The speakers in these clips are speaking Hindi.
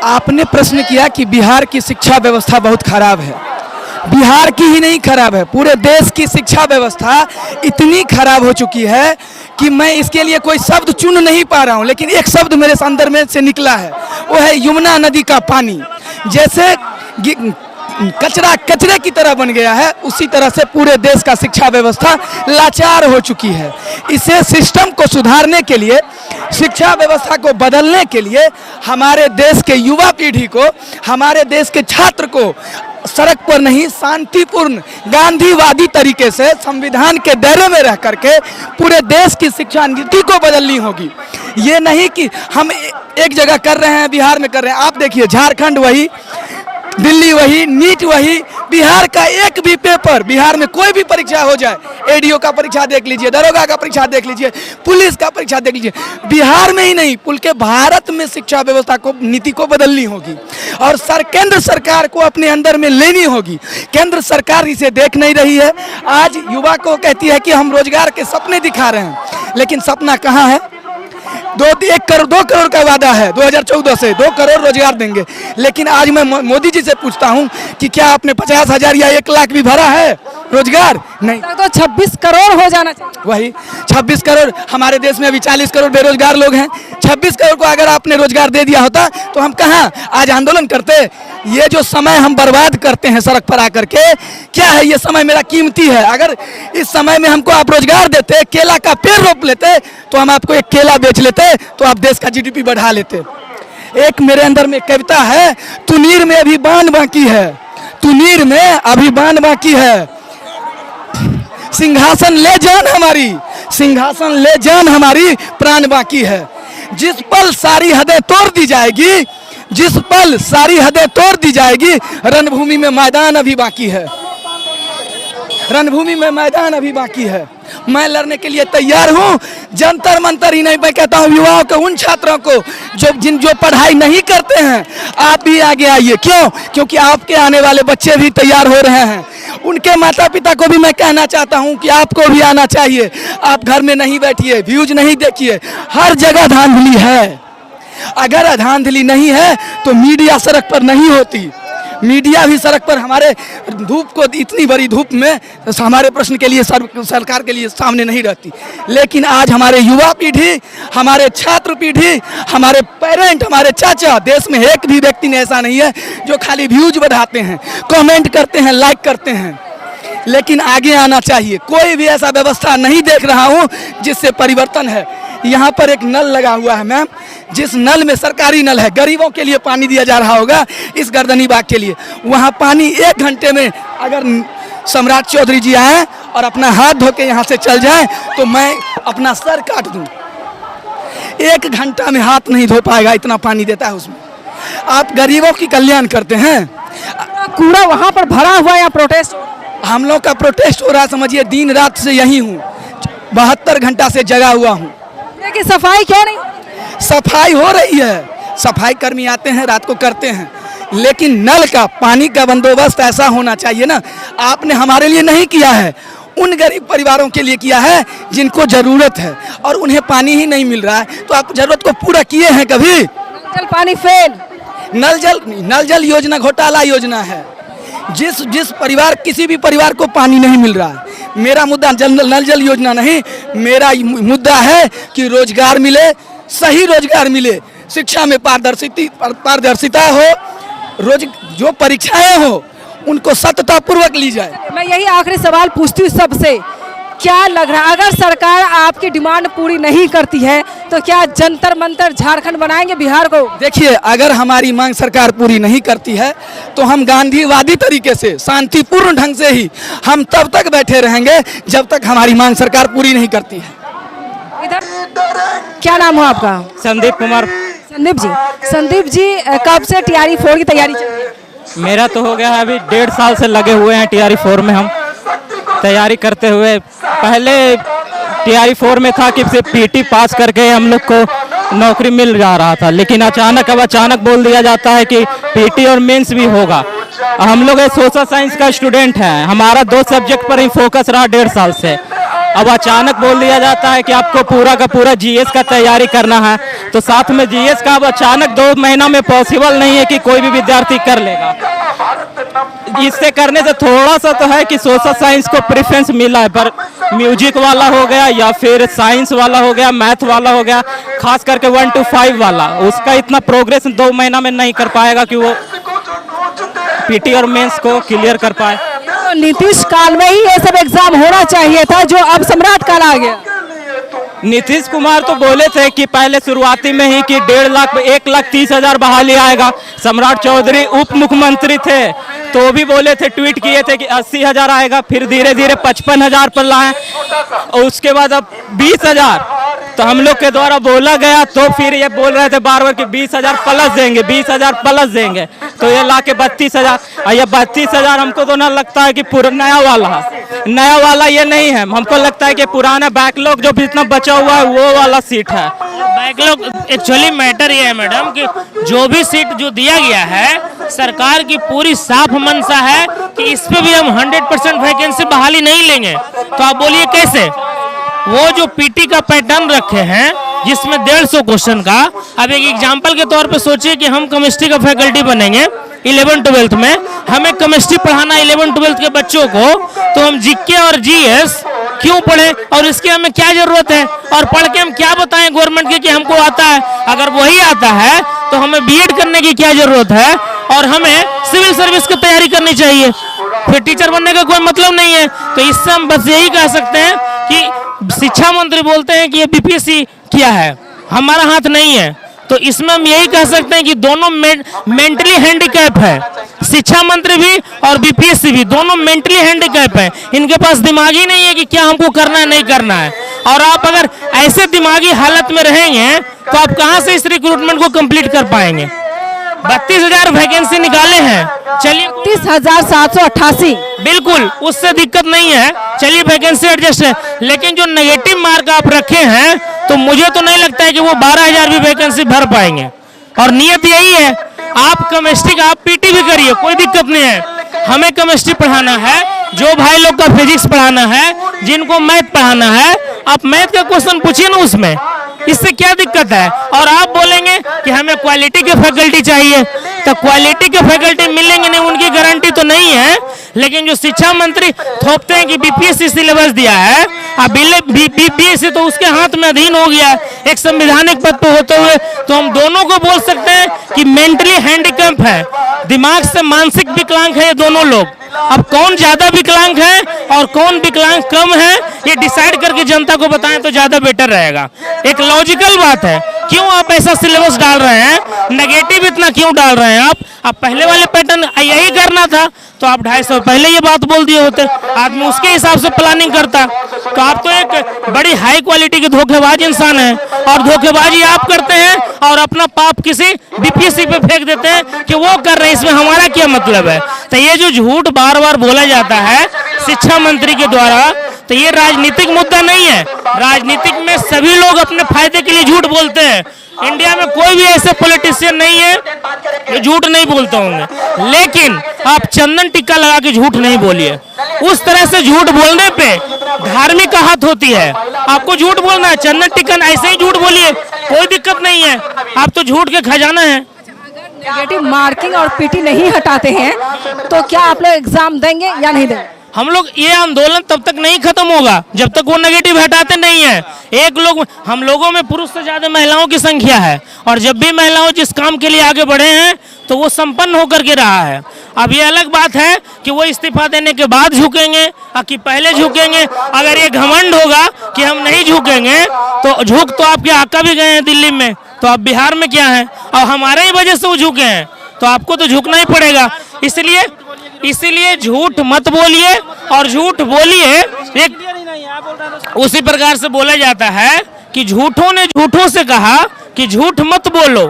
आपने प्रश्न किया कि बिहार की शिक्षा व्यवस्था बहुत खराब है। बिहार की ही नहीं खराब है, पूरे देश की शिक्षा व्यवस्था इतनी खराब हो चुकी है कि मैं इसके लिए कोई शब्द चुन नहीं पा रहा हूँ, लेकिन एक शब्द मेरे अंदर में से निकला है, वो है यमुना नदी का पानी। जैसे कचरा कचरे की तरह बन गया है, उसी तरह से पूरे देश का शिक्षा व्यवस्था लाचार हो चुकी है। इसे सिस्टम को सुधारने के लिए, शिक्षा व्यवस्था को बदलने के लिए हमारे देश के युवा पीढ़ी को, हमारे देश के छात्र को सड़क पर नहीं, शांतिपूर्ण गांधीवादी तरीके से संविधान के दायरे में रह करके पूरे देश की शिक्षा नीति को बदलनी होगी। ये नहीं कि हम एक जगह कर रहे हैं, बिहार में कर रहे हैं। आप देखिए, झारखंड वही, दिल्ली वही, नीट वही, बिहार का एक भी पेपर, बिहार में कोई भी परीक्षा हो जाए, एडीओ का परीक्षा देख लीजिए, दरोगा का परीक्षा देख लीजिए, पुलिस का परीक्षा देख लीजिए, बिहार में ही नहीं पूरे भारत में शिक्षा व्यवस्था को, नीति को बदलनी होगी और केंद्र सरकार को अपने अंदर में लेनी होगी। केंद्र सरकार इसे देख नहीं रही है। आज युवा को कहती है कि हम रोजगार के सपने दिखा रहे हैं, लेकिन सपना कहाँ है? 2 करोड़ का वादा है 2014 से, 2 करोड़ रोजगार देंगे, लेकिन आज मैं मोदी जी से पूछता हूं कि क्या आपने 50,000 या 1 लाख भी भरा है रोजगार? नहीं। तो 26 करोड़ हो जाना चाहिए। वही 26 करोड़, हमारे देश में अभी 40 करोड़ बेरोजगार लोग हैं। 26 करोड़ को अगर आपने रोजगार दे दिया होता तो हम कहाँ आज आंदोलन करते? ये जो समय हम बर्बाद करते हैं सड़क पर आकर के, क्या है? ये समय मेरा कीमती है। अगर इस समय में हमको आप रोजगार देते, केला का पेड़ रोप लेते, तो हम आपको एक केला बेच लेते, तो आप देश का जीडीपी बढ़ा लेते। एक मेरे अंदर में कविता है, तुनीर में अभी बांध बाकी है, तुनीर में अभी बांध बाकी है, सिंहासन ले जान हमारी, सिंहासन ले जान हमारी, प्राण बाकी है। जिस पल सारी हदें तोड़ दी जाएगी, जिस पल सारी हदें तोड़ दी जाएगी, रणभूमि में मैदान अभी बाकी है, रणभूमि में मैदान अभी बाकी है। मैं लड़ने के लिए तैयार हूं, जंतर मंतर ही नहीं, मैं कहता हूं युवाओं को, उन छात्रों को जो पढ़ाई नहीं करते हैं, आप भी आगे आइए। क्यों? क्योंकि आपके आने वाले बच्चे भी तैयार हो रहे हैं। उनके माता पिता को भी मैं कहना चाहता हूं कि आपको भी आना चाहिए। आप घर में नहीं बैठिए, व्यूज नहीं देखिए, हर जगह धांधली है। अगर धांधली नहीं है तो मीडिया सड़क पर नहीं होती। मीडिया भी सड़क पर हमारे धूप को, इतनी बड़ी धूप में हमारे प्रश्न के लिए सरकार के लिए सामने नहीं रहती। लेकिन आज हमारे युवा पीढ़ी, हमारे छात्र पीढ़ी, हमारे पेरेंट, हमारे चाचा, देश में एक भी व्यक्ति ने ऐसा नहीं है जो खाली व्यूज बढ़ाते हैं, कमेंट करते हैं, लाइक करते हैं। लेकिन आगे आना चाहिए। कोई भी ऐसा व्यवस्था नहीं देख रहा हूँ जिससे परिवर्तन है। यहाँ पर एक नल लगा हुआ है मैम, जिस नल में, सरकारी नल है, गरीबों के लिए पानी दिया जा रहा होगा इस गर्दनी बाग के लिए, वहाँ पानी 1 घंटे में अगर सम्राट चौधरी जी आए और अपना हाथ धो के यहाँ से चल जाए तो मैं अपना सर काट दूँ। 1 घंटा में हाथ नहीं धो पाएगा, इतना पानी देता है उसमें। आप गरीबों की कल्याण करते हैं। कूड़ा वहाँ पर भरा हुआ है या प्रोटेस्ट? हम लोग का प्रोटेस्ट हो रहा, समझिए दिन रात से यही हूँ, 72 घंटा से जगा हुआ हूँ। कि सफाई क्यों नहीं? सफाई हो रही है, सफाई कर्मी आते हैं, रात को करते हैं, लेकिन नल का, पानी का बंदोबस्त ऐसा होना चाहिए ना। आपने हमारे लिए नहीं किया है, उन गरीब परिवारों के लिए किया है जिनको जरूरत है और उन्हें पानी ही नहीं मिल रहा है। तो आप जरूरत को पूरा किए हैं कभी? जल पानी फेल। नल जल योजना घोटाला योजना है। जिस परिवार, किसी भी परिवार को पानी नहीं मिल रहा है। मेरा मुद्दा नल जल योजना नहीं, मेरा मुद्दा है कि रोजगार मिले, सही रोजगार मिले, शिक्षा में पारदर्शिता हो, जो परीक्षाएं हो उनको सतता पूर्वक ली जाए। मैं यही आखिरी सवाल पूछती हूँ सबसे, क्या लग रहा है अगर सरकार आपकी डिमांड पूरी नहीं करती है तो क्या जंतर मंतर झारखंड बनाएंगे बिहार को? देखिए, अगर हमारी मांग सरकार पूरी नहीं करती है तो हम गांधीवादी तरीके से, शांतिपूर्ण ढंग से ही हम तब तक बैठे रहेंगे जब तक हमारी मांग सरकार पूरी नहीं करती है। इधर क्या नाम हो आपका? संदीप कुमार। संदीप जी कब से टीआरई 4 की तैयारी चल रही है? मेरा तो हो गया है, अभी 1.5 साल से लगे हुए हैं टीआरई 4 में हम तैयारी करते हुए। पहले टीआरई 4 में था कि सिर्फ पीटी पास करके हम लोग को नौकरी मिल जा रहा था, लेकिन अचानक बोल दिया जाता है कि पीटी और मेंस भी होगा। हम लोग सोशल साइंस का स्टूडेंट हैं, हमारा 2 सब्जेक्ट पर ही फोकस रहा 1.5 साल से। अब अचानक बोल दिया जाता है कि आपको पूरा का पूरा जीएस का तैयारी करना है, तो साथ में जीएस का अब अचानक 2 महीना में पॉसिबल नहीं है कि कोई भी विद्यार्थी कर लेगा। इससे करने से थोड़ा सा तो है कि सोशल साइंस को प्रेफरेंस मिला है, पर म्यूजिक वाला हो गया या फिर साइंस वाला हो गया, मैथ वाला हो गया, खास करके 1 to 5 वाला, उसका इतना प्रोग्रेस 2 महीना में नहीं कर पाएगा कि वो पीटी और मेंस को क्लियर कर पाए। तो नीतीश काल में ही ये सब एग्जाम होना चाहिए था, जो अब सम्राट काल आ गया। नीतीश कुमार तो बोले थे कि पहले शुरुआती में ही कि 1,30,000 बहाली आएगा। सम्राट चौधरी उप मुख्यमंत्री थे तो वो भी बोले थे, ट्वीट किए थे कि 80,000 आएगा, फिर धीरे धीरे 55,000 पर लाए और उसके बाद अब 20,000। तो हम लोग के द्वारा बोला गया तो फिर ये बोल रहे थे बार बार कि 20,000 प्लस देंगे, 20,000 प्लस देंगे, तो ये ला के 32,000। और ये 32,000 हमको तो ना लगता है कि पूरा नया वाला है, नया वाला ये नहीं है, हमको लगता है कि पुराना बैकलॉग जो भी इतना बचा हुआ है वो वाला सीट है। बैकलॉग एक्चुअली मैटर ये है मैडम कि जो भी सीट जो दिया गया है, सरकार की पूरी साफ मंशा है कि इस पे भी हम 100% वैकेंसी बहाली नहीं लेंगे। तो आप बोलिए कैसे? वो जो पीटी का पैटर्न रखे हैं जिसमें 150 क्वेश्चन का, अब एक एग्जाम्पल के तौर पे सोचिए कि हम केमिस्ट्री का फैकल्टी बनेंगे 11th-12th में, हमें केमिस्ट्री पढ़ाना 11th-12th के बच्चों को, तो हम जीके और जीएस क्यों पढ़े और इसकी हमें क्या जरूरत है, और पढ़ के हम क्या बताएं गवर्नमेंट के कि हमको आता है? अगर वही आता है तो हमें बीएड करने की क्या जरूरत है, और हमें सिविल सर्विस की तैयारी करनी चाहिए, फिर टीचर बनने का कोई मतलब नहीं है। तो इससे हम बस यही कह सकते हैं कि शिक्षा मंत्री बोलते हैं कि ये बीपीएससी किया है, हमारा हाथ नहीं है। तो इसमें हम यही कह सकते हैं कि दोनों मेंटली हैंडीकैप है, शिक्षा मंत्री भी और बीपीएससी भी दोनों मेंटली हैंडीकैप है। इनके पास दिमाग ही नहीं है कि क्या हमको करना है नहीं करना है। और आप अगर ऐसे दिमागी हालत में रहेंगे तो आप कहां से इस रिक्रूटमेंट को कंप्लीट कर पाएंगे? 32,000 वैकेंसी निकाले हैं, चलिए 30,788, बिल्कुल उससे दिक्कत नहीं है, चलिए वैकेंसी एडजस्ट है। लेकिन जो नेगेटिव मार्क आप रखे हैं तो मुझे तो नहीं लगता है कि वो 12,000 भी वैकेंसी भर पाएंगे। और नियत यही है, आप केमिस्ट्री का आप पीटी भी करिए, कोई दिक्कत नहीं है, हमें केमिस्ट्री पढ़ाना है, जो भाई लोग का फिजिक्स पढ़ाना है, जिनको मैथ पढ़ाना है, आप मैथ का क्वेश्चन पूछिए ना उसमें, इससे क्या दिक्कत है? और आप बोलेंगे कि हमें क्वालिटी के फैकल्टी चाहिए, तो क्वालिटी के फैकल्टी मिलेंगे नहीं, उनकी गारंटी तो नहीं है। लेकिन जो शिक्षा मंत्री थोपते हैं कि बीपीएससी सिलेबस दिया है, अब बीपीएससी तो उसके हाथ में अधीन हो गया एक संवैधानिक पद पर होते हुए, तो हम दोनों को बोल सकते हैं कि मेंटली हैंडीकैप है, दिमाग से मानसिक विकलांग है ये दोनों लोग। अब कौन ज्यादा विकलांग है और कौन विकलांग कम है, ये डिसाइड करके जनता को बताएं तो ज्यादा बेटर रहेगा। एक लॉजिकल बात है, क्यों आप ऐसा सिलेबस डाल रहे हैं, नेगेटिव इतना क्यों डाल रहे हैं? आप पहले वाले पैटर्न यही करना था तो आप 250 पहले ये बात बोल दिए होते, आदमी उसके हिसाब से प्लानिंग करता। तो आप तो एक बड़ी हाई क्वालिटी के धोखेबाज इंसान हैं, और धोखेबाजी आप करते हैं और अपना पाप किसी बीपीएससी पे फेंक देते हैं कि वो कर रहे हैं, इसमें हमारा क्या मतलब है? तो ये जो झूठ बार बार बोला जाता है शिक्षा मंत्री के द्वारा, तो ये राजनीतिक मुद्दा नहीं है। राजनीतिक में सभी लोग अपने फायदे के लिए झूठ बोलते हैं। इंडिया में कोई भी ऐसे पॉलिटिशियन नहीं है जो झूठ नहीं बोलते होंगे, लेकिन आप चंदन टिक्का लगा के झूठ नहीं बोलिए। उस तरह से झूठ बोलने पे धार्मिक आहत होती है। आपको झूठ बोलना है, चंदन टिक्का ऐसे ही झूठ बोलिए, कोई दिक्कत नहीं है, आप तो झूठ के खजाना है। नेगेटिव मार्किंग और पीटी नहीं हटाते हैं तो क्या आप लोग एग्जाम देंगे या नहीं देंगे? हम लोग ये आंदोलन तब तक नहीं खत्म होगा जब तक वो नेगेटिव हटाते नहीं है। हम लोगों में पुरुष से ज्यादा महिलाओं की संख्या है, और जब भी महिलाओं जिस काम के लिए आगे बढ़े हैं तो वो संपन्न होकर के रहा है। अब ये अलग बात है कि वो इस्तीफा देने के बाद झुकेंगे कि पहले झुकेंगे। अगर ये घमंड होगा कि हम नहीं झुकेंगे तो झुक तो आपके आका भी गए हैं दिल्ली में, तो आप बिहार में क्या है, और हमारे ही वजह से वो झुके हैं, तो आपको तो झुकना ही पड़ेगा। इसलिए झूठ मत बोलिए, और झूठ बोलिए एक उसी प्रकार से बोला जाता है कि झूठों ने झूठों से कहा कि झूठ मत बोलो,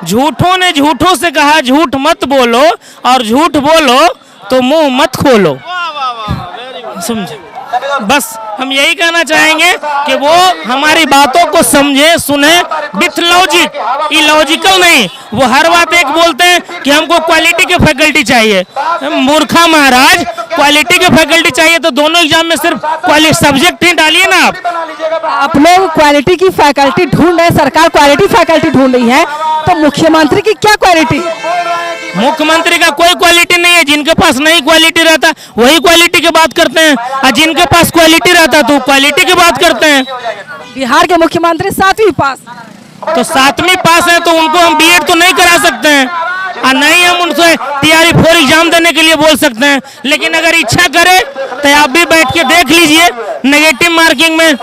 झूठों ने झूठों से कहा झूठ मत बोलो, और झूठ बोलो तो मुंह मत खोलो। समझे? बस हम यही कहना चाहेंगे कि वो हमारी बातों को समझे, सुने विथ लॉजिक, इलॉजिकल नहीं। वो हर बात एक बोलते हैं कि हमको क्वालिटी की फैकल्टी चाहिए। मूर्खा महाराज, क्वालिटी की फैकल्टी चाहिए तो दोनों एग्जाम में सिर्फ सब्जेक्ट ही डालिए ना आप लोग क्वालिटी की फैकल्टी ढूंढ रहे हैं, सरकार क्वालिटी फैकल्टी ढूंढ रही है, तो मुख्यमंत्री की क्या क्वालिटी है? मुख्यमंत्री का कोई क्वालिटी नहीं है। जिनके पास नहीं क्वालिटी रहता वही क्वालिटी की बात करते हैं, और जिनके पास क्वालिटी रहता तो क्वालिटी की बात करते हैं। बिहार के मुख्यमंत्री 7वीं पास, तो 7वीं पास है तो उनको हम बीएड तो नहीं करा सकते हैं, और नहीं हम उनसे टीआरई 4 एग्जाम देने के लिए बोल सकते हैं। लेकिन अगर इच्छा करे तो आप भी बैठ के देख लीजिए, नेगेटिव मार्किंग में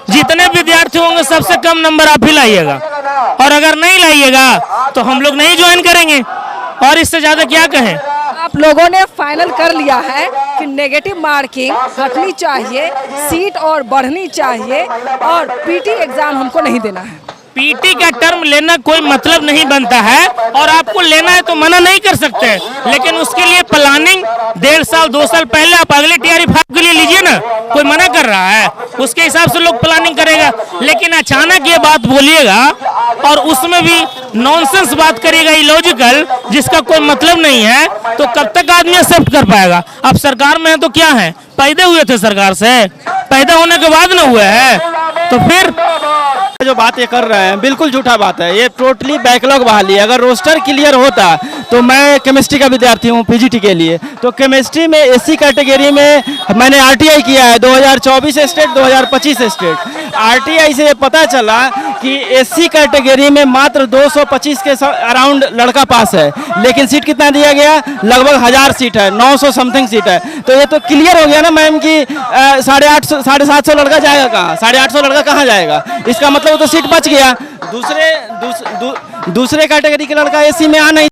जितने विद्यार्थी होंगे सबसे कम नंबर आप ही लाइएगा, और अगर नहीं लाइएगा तो हम लोग नहीं ज्वाइन करेंगे। और इससे ज्यादा क्या कहें। आप लोगों ने फाइनल कर लिया है कि नेगेटिव मार्किंग हटनी चाहिए, सीट और बढ़नी चाहिए, और पीटी एग्जाम हमको नहीं देना है। पीटी का टर्म लेना कोई मतलब नहीं बनता है, और आपको लेना है तो मना नहीं कर सकते, लेकिन उसके लिए प्लानिंग 1.5 साल 2 साल पहले आप अगले टीआरई 5 के लिए लीजिए ना। कोई मना कर रहा है, उसके हिसाब से लोग प्लानिंग करेगा। लेकिन अचानक ये बात बोलिएगा और उसमें भी नॉनसेंस बात करिएगा, इलॉजिकल, जिसका कोई मतलब नहीं है, तो कब तक आदमी एक्सेप्ट कर पाएगा। अब सरकार में है तो क्या है, पैदा हुए थे सरकार से, पैदा होने के बाद न हुए हैं, तो फिर जो बात ये कर रहे हैं बिल्कुल झूठा बात है। ये टोटली बैकलॉग बहाली है। अगर रोस्टर क्लियर होता, तो मैं केमिस्ट्री का विद्यार्थी हूँ पीजीटी के लिए, तो केमिस्ट्री में एससी कैटेगरी में मैंने आरटीआई किया है 2024 स्टेट 2025 स्टेट। आरटीआई से पता चला कि एससी कैटेगरी में मात्र 225 के अराउंड लड़का पास है, लेकिन सीट कितना दिया गया, लगभग 1000 सीट है, 900 समथिंग सीट है। तो ये तो क्लियर हो गया ना मैम कि 850 750 लड़का जाएगा कहाँ, 850 लड़का कहाँ जाएगा। इसका मतलब तो सीट बच गया। दूसरे कैटेगरी के लड़का एसी में आ नहीं